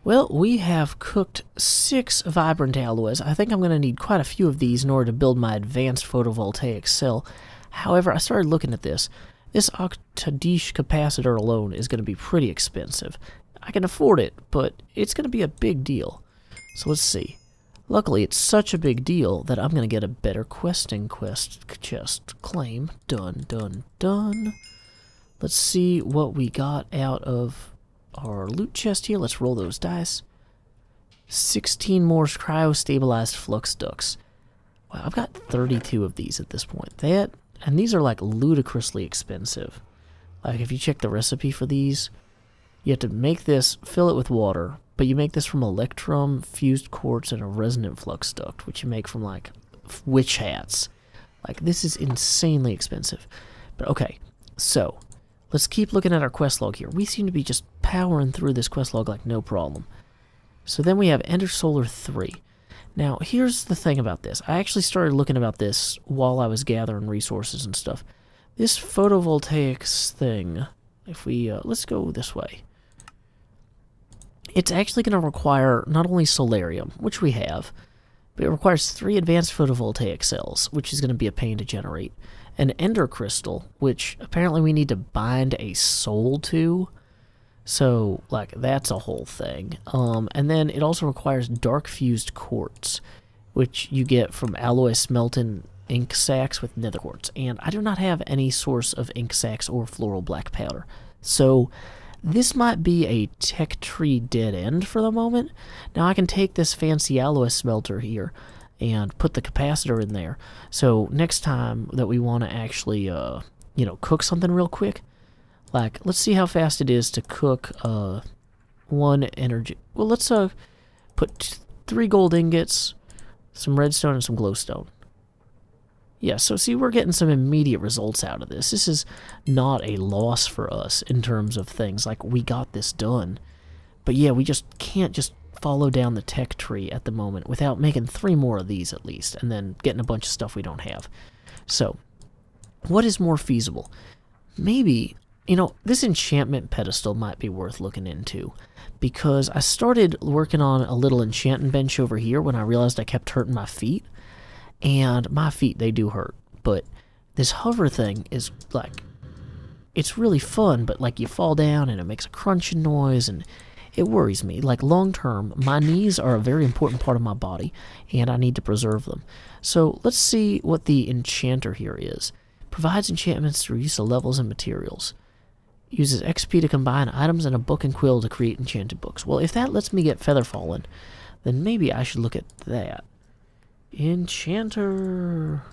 Well, we have cooked 6 vibrant alloys. I think I'm going to need quite a few of these in order to build my advanced photovoltaic cell. However, I started looking at this. This octadish capacitor alone is going to be pretty expensive. I can afford it, but it's going to be a big deal. So let's see. Luckily, it's such a big deal that I'm going to get a better questing quest chest claim. Done, done, done. Let's see what we got out of our loot chest here. Let's roll those dice. 16 more cryo-stabilized flux ducts. Wow, I've got 32 of these at this point. And these are like ludicrously expensive. Like if you check the recipe for these, you have to make this, fill it with water, but you make this from electrum, fused quartz, and a resonant flux duct, which you make from like witch hats. Like this is insanely expensive. But okay, so let's keep looking at our quest log here. We seem to be just powering through this quest log like no problem. So then we have Ender Solar 3. Now, here's the thing about this. I actually started looking about this while I was gathering resources and stuff. This photovoltaics thing, if we, let's go this way. It's actually going to require not only solarium, which we have, but it requires 3 advanced photovoltaic cells, which is going to be a pain to generate. An ender crystal, which apparently we need to bind a soul to. So, like, that's a whole thing. And then it also requires dark fused quartz, which you get from alloy smelting ink sacs with nether quartz. And I do not have any source of ink sacs or floral black powder. So this might be a tech tree dead end for the moment. Now I can take this fancy alloy smelter here and put the capacitor in there. So next time that we want to actually, you know, cook something real quick, like, let's see how fast it is to cook 1 energy. Well, let's put 3 gold ingots, some redstone, and some glowstone. Yeah, so see, we're getting some immediate results out of this. This is not a loss for us in terms of things. Like, we got this done. But yeah, we just can't just follow down the tech tree at the moment without making 3 more of these at least, and then getting a bunch of stuff we don't have. So, what is more feasible? Maybe, you know, this enchantment pedestal might be worth looking into, because I started working on a little enchanting bench over here when I realized I kept hurting my feet. And my feet, they do hurt, but this hover thing is, like, it's really fun, but, like, you fall down and it makes a crunching noise, and it worries me. Like, long term, my knees are a very important part of my body, and I need to preserve them. So, let's see what the enchanter here is. Provides enchantments through use of levels and materials. Uses XP to combine items and a book and quill to create enchanted books. Well, if that lets me get feather fallen, then maybe I should look at that. Enchanter.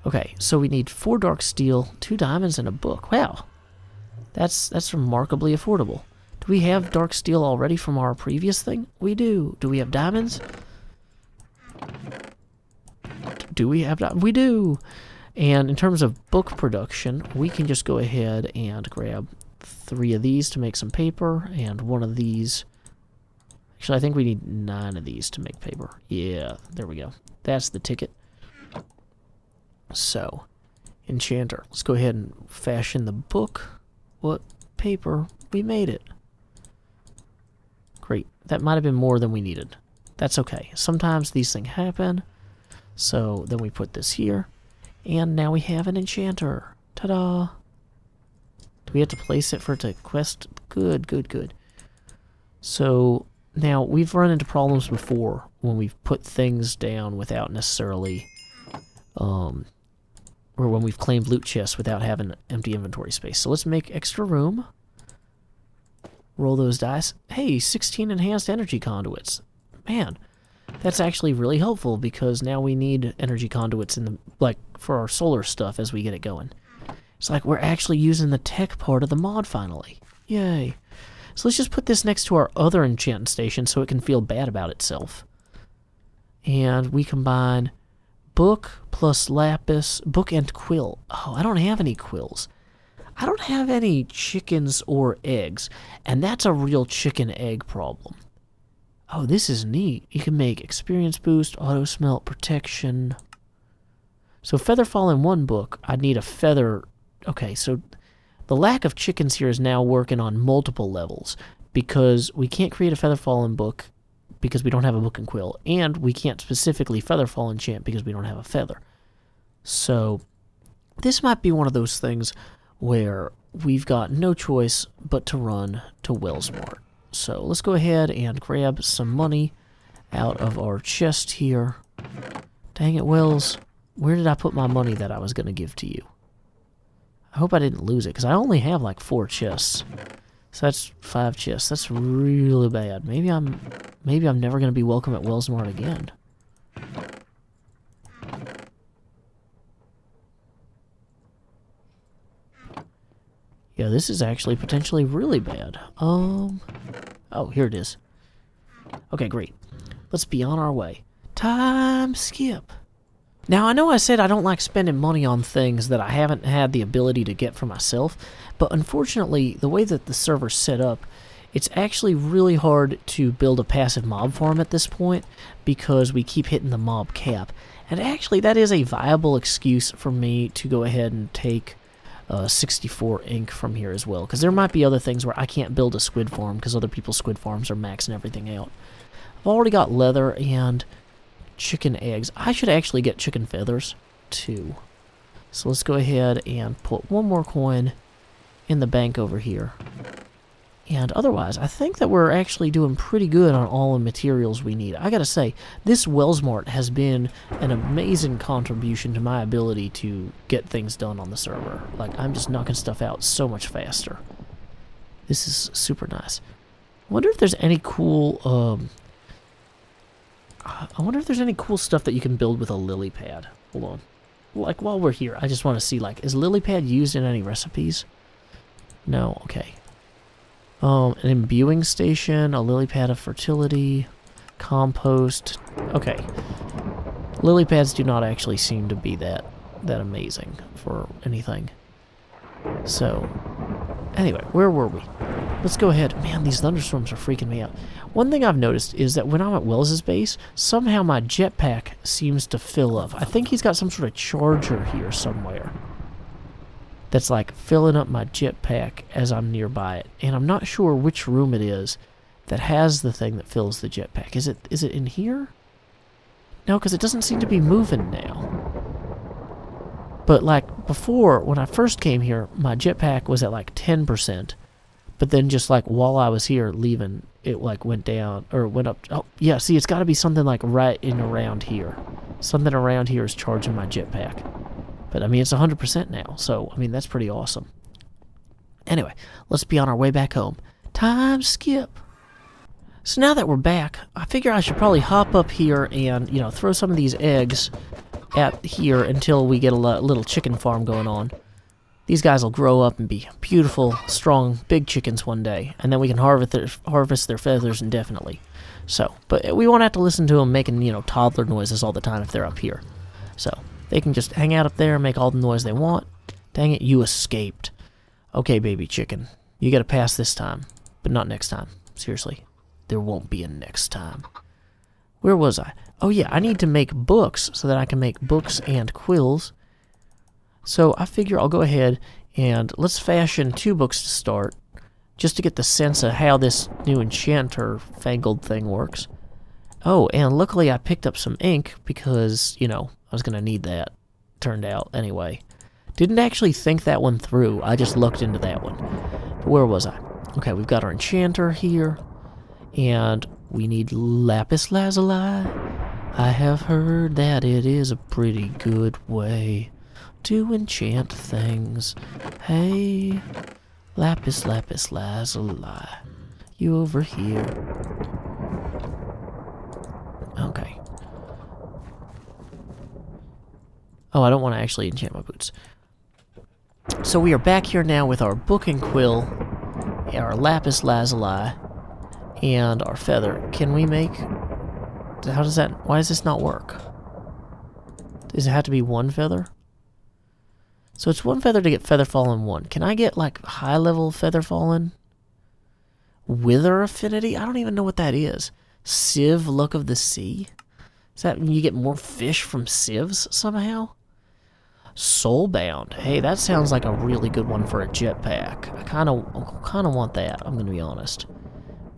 Okay, so we need 4 dark steel, 2 diamonds, and a book. Wow, that's remarkably affordable. Do we have dark steel already from our previous thing? We do. Do we have diamonds? Do we have diamonds? We do. And in terms of book production, we can just go ahead and grab 3 of these to make some paper, and 1 of these. Actually, I think we need 9 of these to make paper. Yeah, there we go. That's the ticket. So, enchanter. Let's go ahead and fashion the book. What? Paper. We made it. Great. That might have been more than we needed. That's okay. Sometimes these things happen. So, then we put this here. And now we have an enchanter. Ta-da! Do we have to place it for it to quest? Good, good, good. So, now, we've run into problems before when we've put things down without necessarily, or when we've claimed loot chests without having empty inventory space. So let's make extra room. Roll those dice. Hey, 16 enhanced energy conduits. Man, that's actually really helpful because now we need energy conduits in the, like, for our solar stuff as we get it going. It's like we're actually using the tech part of the mod finally. Yay. So let's just put this next to our other enchanting station so it can feel bad about itself. And we combine book plus lapis, book and quill. Oh, I don't have any quills. I don't have any chickens or eggs, and that's a real chicken egg problem. Oh, this is neat. You can make experience boost, auto smelt, protection. So feather fall in 1 book, I'd need a feather. Okay, so The lack of chickens here is now working on multiple levels, because we can't create a featherfall book because we don't have a book and quill, and we can't specifically featherfall enchant because we don't have a feather. So this might be one of those things where we've got no choice but to run to Mart. So let's go ahead and grab some money out of our chest here. Dang it, Wells. Where did I put my money that I was going to give to you? I hope I didn't lose it, because I only have like 4 chests. So that's 5 chests. That's really bad. Maybe I'm never going to be welcome at Mart again. Yeah, this is actually potentially really bad. Oh, here it is. Okay, great. Let's be on our way. Time skip. Now, I know I said I don't like spending money on things that I haven't had the ability to get for myself, but unfortunately, the way that the server's set up, it's actually really hard to build a passive mob farm at this point because we keep hitting the mob cap. And actually, that is a viable excuse for me to go ahead and take 64 ink from here as well, because there might be other things where I can't build a squid farm because other people's squid farms are maxing everything out. I've already got leather and chicken eggs. I should actually get chicken feathers too. So let's go ahead and put 1 more coin in the bank over here. And otherwise, I think that we're actually doing pretty good on all the materials we need. I gotta say, this Mart has been an amazing contribution to my ability to get things done on the server. Like, I'm just knocking stuff out so much faster. This is super nice. I wonder if there's any cool, I wonder if there's any cool stuff that you can build with a lily pad. Hold on. Like, while we're here, I just want to see, like, is lily pad used in any recipes? No? Okay. An imbuing station, a lily pad of fertility, compost. Okay. Lily pads do not actually seem to be that amazing for anything. So, anyway, where were we? Let's go ahead. Man, these thunderstorms are freaking me out. One thing I've noticed is that when I'm at Wells's base, somehow my jetpack seems to fill up. I think he's got some sort of charger here somewhere that's like filling up my jetpack as I'm nearby it. And I'm not sure which room it is that has the thing that fills the jetpack. Is it in here? No, because it doesn't seem to be moving now. But like before, when I first came here, my jetpack was at like 10%. But then just like while I was here leaving, it like went down, or went up. Oh, yeah, see, it's got to be something like right in around here. Something around here is charging my jetpack. But I mean, it's 100% now, so I mean, that's pretty awesome. Anyway, let's be on our way back home. Time skip. So now that we're back, I figure I should probably hop up here and, you know, throw some of these eggs at here until we get a little chicken farm going on. These guys will grow up and be beautiful, strong, big chickens one day, and then we can harvest their feathers indefinitely. So, but we won't have to listen to them making, you know, toddler noises all the time if they're up here. So, they can just hang out up there and make all the noise they want. Dang it, you escaped. Okay, baby chicken, you gotta pass this time, but not next time. Seriously, there won't be a next time. Where was I? Oh yeah, I need to make books so that I can make books and quills. So I figure I'll go ahead and let's fashion 2 books to start, just to get the sense of how this new enchanter fangled thing works. Oh, and luckily I picked up some ink because, you know, I was going to need that, turned out, anyway. Didn't actually think that one through, I just looked into that one. But where was I? Okay, we've got our enchanter here, and we need lapis lazuli. I have heard that it is a pretty good way to enchant things. Hey, lapis, lapis, lazuli, you over here. Okay. Oh, I don't want to actually enchant my boots. So we are back here now with our book and quill, our lapis lazuli, and our feather. Can we make... How does that... Why does this not work? Does it have to be 1 feather? So it's 1 feather to get feather fallen 1. Can I get, like, high-level feather fallen? Wither affinity? I don't even know what that is. Sieve, luck of the sea? Does that mean you get more fish from sieves somehow? Soulbound. Hey, that sounds like a really good one for a jetpack. I kind of want that, I'm going to be honest.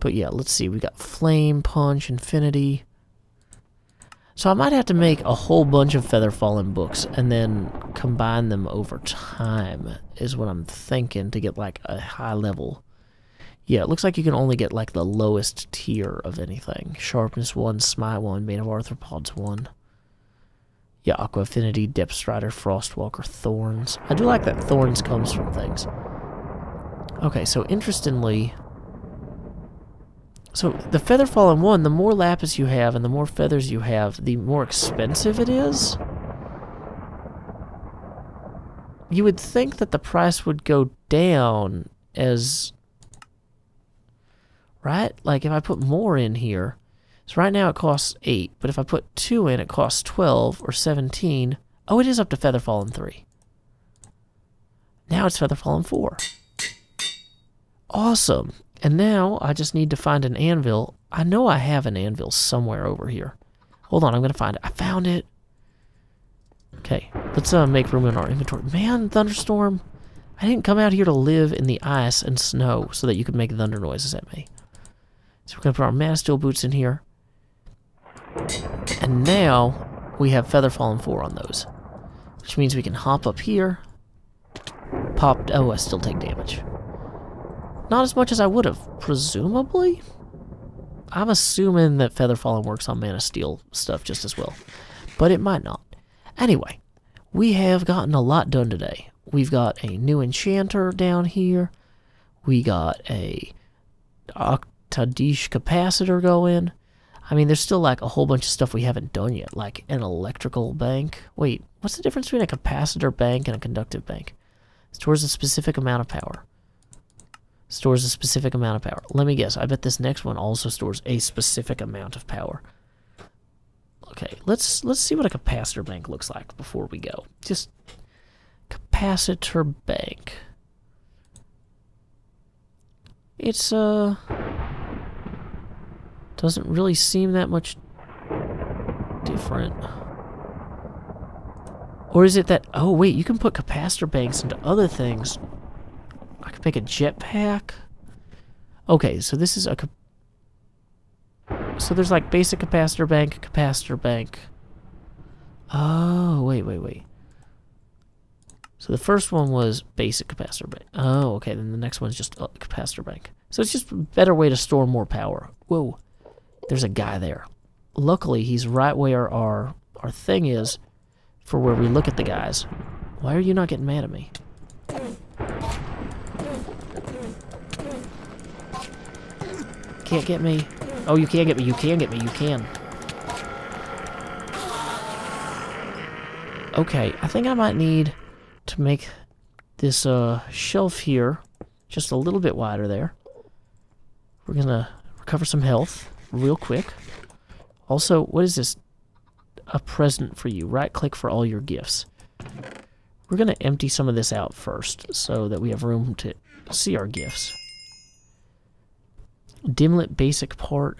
But yeah, let's see. We got Flame, Punch, Infinity. So I might have to make a whole bunch of Feather Fallen books and then combine them over time, is what I'm thinking, to get like a high level. Yeah, it looks like you can only get like the lowest tier of anything. Sharpness 1, Smite 1, Bane of Arthropods 1. Yeah, Aqua Affinity, Depth Strider, Frostwalker, Thorns. I do like that Thorns comes from things. Okay, so interestingly... So, the Feather Fallen one, the more lapis you have and the more feathers you have, the more expensive it is. You would think that the price would go down as... Right? Like, if I put more in here... So right now it costs 8, but if I put 2 in, it costs 12 or 17. Oh, it is up to Feather Fallen 3. Now it's Feather Fallen 4. Awesome. And now I just need to find an anvil. I know I have an anvil somewhere over here. Hold on, I'm going to find it. I found it. Okay, let's make room in our inventory. Man, Thunderstorm, I didn't come out here to live in the ice and snow so that you could make thunder noises at me. So we're going to put our Mana Steel boots in here. And now we have Feather Fallen 4 on those. Which means we can hop up here. Pop. Oh, I still take damage. Not as much as I would have, presumably. I'm assuming that Feather Fallen works on Mana Steel stuff just as well. But it might not. Anyway, we have gotten a lot done today. We've got a new enchanter down here. We got a Octadish capacitor going. I mean, there's still like a whole bunch of stuff we haven't done yet, like an electrical bank. Wait, what's the difference between a capacitor bank and a conductive bank? Stores a specific amount of power. Stores a specific amount of power. Let me guess. I bet this next one also stores a specific amount of power. Okay, let's see what a capacitor bank looks like before we go. Just capacitor bank. It's doesn't really seem that much different. Or is it that... Oh, wait, you can put capacitor banks into other things. I could make a jetpack. Okay, so this is a... So there's like basic capacitor bank. Oh, wait. So the first one was basic capacitor bank. Oh, okay, then the next one's just a capacitor bank. So it's just a better way to store more power. Whoa. There's a guy there. Luckily, he's right where our thing is for where we look at the guys. Why are you not getting mad at me? Can't get me. Oh, you can get me. You can get me. You can. Okay, I think I might need to make this shelf here just a little bit wider there. We're going to recover some health real quick. Also, what is this? A present for you. Right-click for all your gifts. We're going to empty some of this out first so that we have room to see our gifts. Dimlet basic part.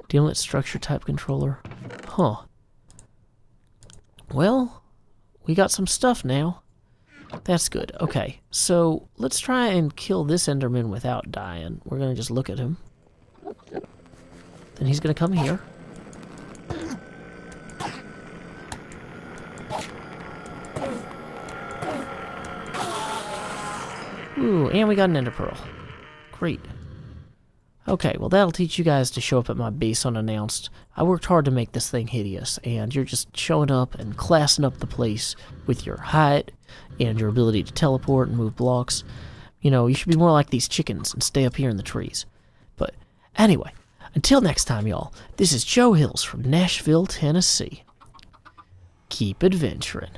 Dimlet structure type controller. Huh. Well, we got some stuff now. That's good. Okay, so let's try and kill this Enderman without dying. We're going to just look at him. Then he's going to come here. Ooh, and we got an Ender Pearl. Great. Okay, well that'll teach you guys to show up at my base unannounced. I worked hard to make this thing hideous, and you're just showing up and classing up the place with your height and your ability to teleport and move blocks. You know, you should be more like these chickens and stay up here in the trees. But anyway, until next time, y'all, this is Joe Hills from Nashville, Tennessee. Keep adventuring.